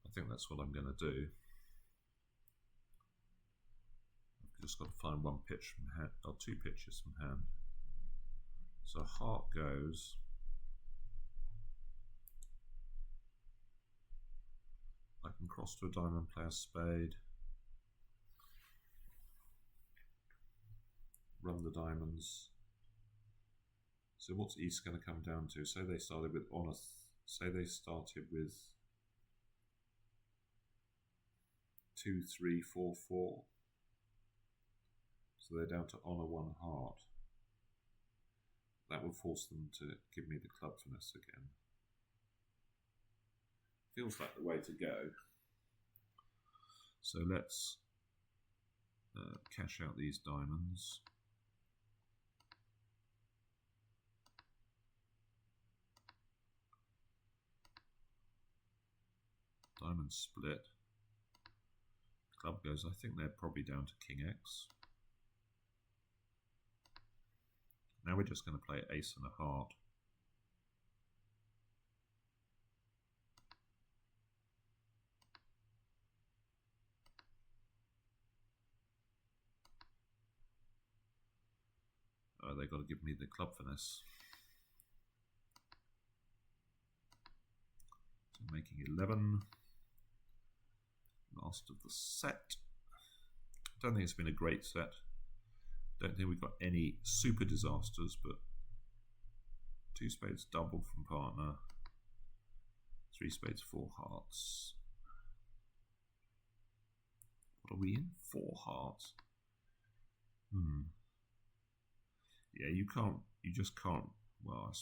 I think that's what I'm going to do. I've just got to find 1 pitch from hand, or 2 pitches from hand. So heart goes. I can cross to a diamond, play a spade, run the diamonds. So what's East going to come down to? Say they started with honor. Say they started with 2, 3, 4, 4. So they're down to honor 1 heart. That would force them to give me the club finesse again. Feels like the way to go. So let's cash out these diamonds. Diamond split. Club goes, I think they're probably down to King X. Now we're just going to play ace and a heart. Oh, they've got to give me the club finesse. So making 11. Last of the set. Don't think it's been a great set. Don't think we've got any super disasters, but 2 spades double from partner. 3 spades, 4 hearts. What are we in? 4 hearts. Yeah, you just can't, well, I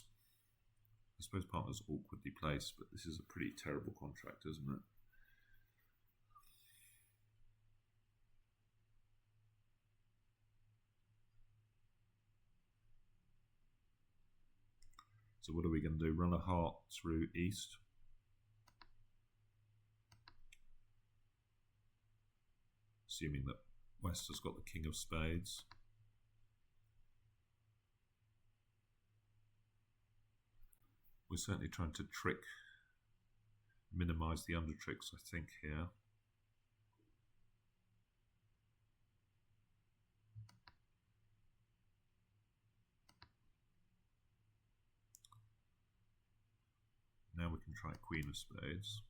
suppose partner's awkwardly placed, but this is a pretty terrible contract, isn't it? So what are we going to do? Run a heart through east. Assuming that West has got the king of spades. We're certainly trying to minimize the under tricks, I think, here. Now we can try queen of spades.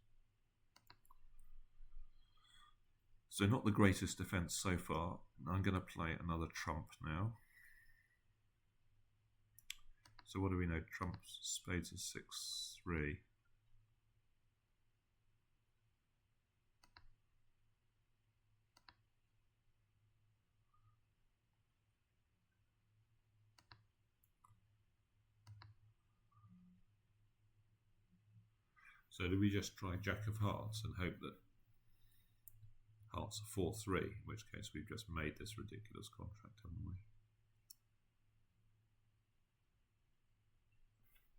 So not the greatest defense so far. I'm going to play another trump now. So what do we know? Trump spades is 6-3. So do we just try jack of hearts and hope that hearts are 4-3, in which case we've just made this ridiculous contract, haven't we?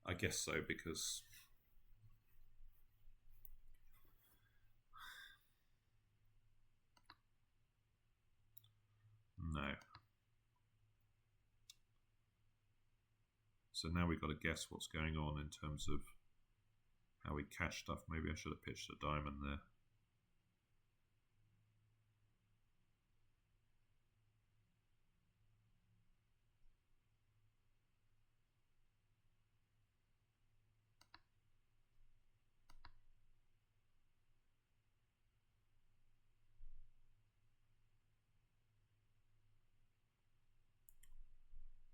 I guess so, because no. So now we've got to guess what's going on in terms of how we cash stuff. Maybe I should have pitched a diamond there.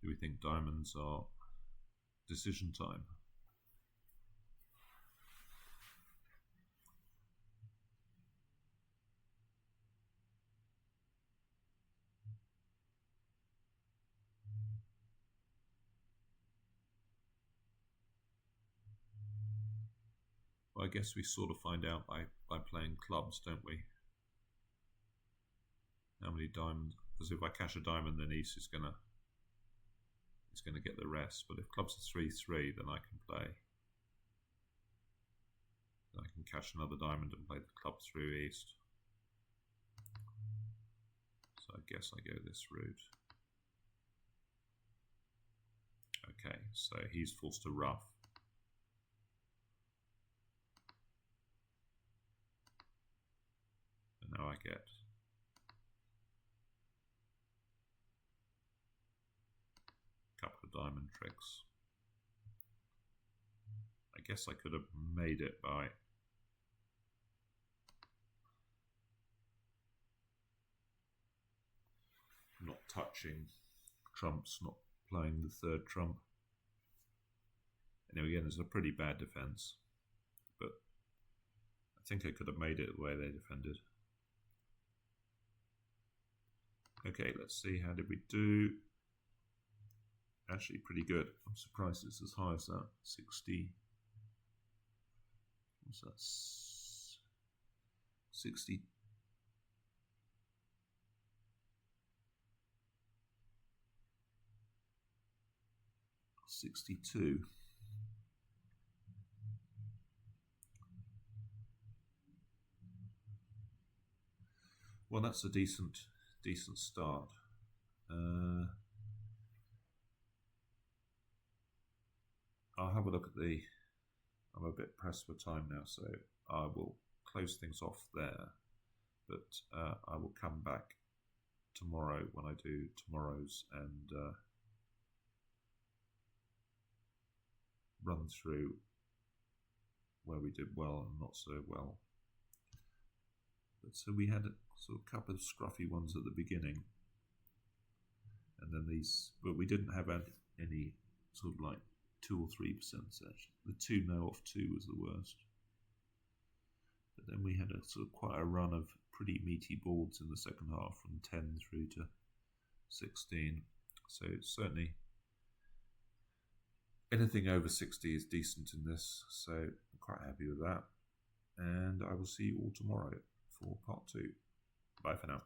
Do we think diamonds are decision time? Well, I guess we sort of find out by playing clubs, don't we? How many diamonds? Because if I cash a diamond, then East is gonna get the rest. But if clubs are 3-3, then I can play. Then I can cash another diamond and play the club through East. So I guess I go this route. Okay, so he's forced to rough. And now I get a couple of diamond tricks. I guess I could have made it by not touching trumps, not playing the third trump. And again, it's a pretty bad defense, but I think I could have made it the way they defended. Okay, let's see, how did we do? Actually pretty good. I'm surprised it's as high as that. 60. What's that? 60. 62. Well, that's a decent start. I'll have a look at I'm a bit pressed for time now, so I will close things off there. But I will come back tomorrow when I do tomorrow's and run through where we did well and not so well. But so we had a sort of couple of scruffy ones at the beginning, and then these, but we didn't have any sort of like 2 or 3% actually. The 2 no off 2 was the worst. But then we had a sort of quite a run of pretty meaty boards in the second half from 10 through to 16. So certainly anything over 60 is decent in this. So I'm quite happy with that. And I will see you all tomorrow for part 2. Bye for now.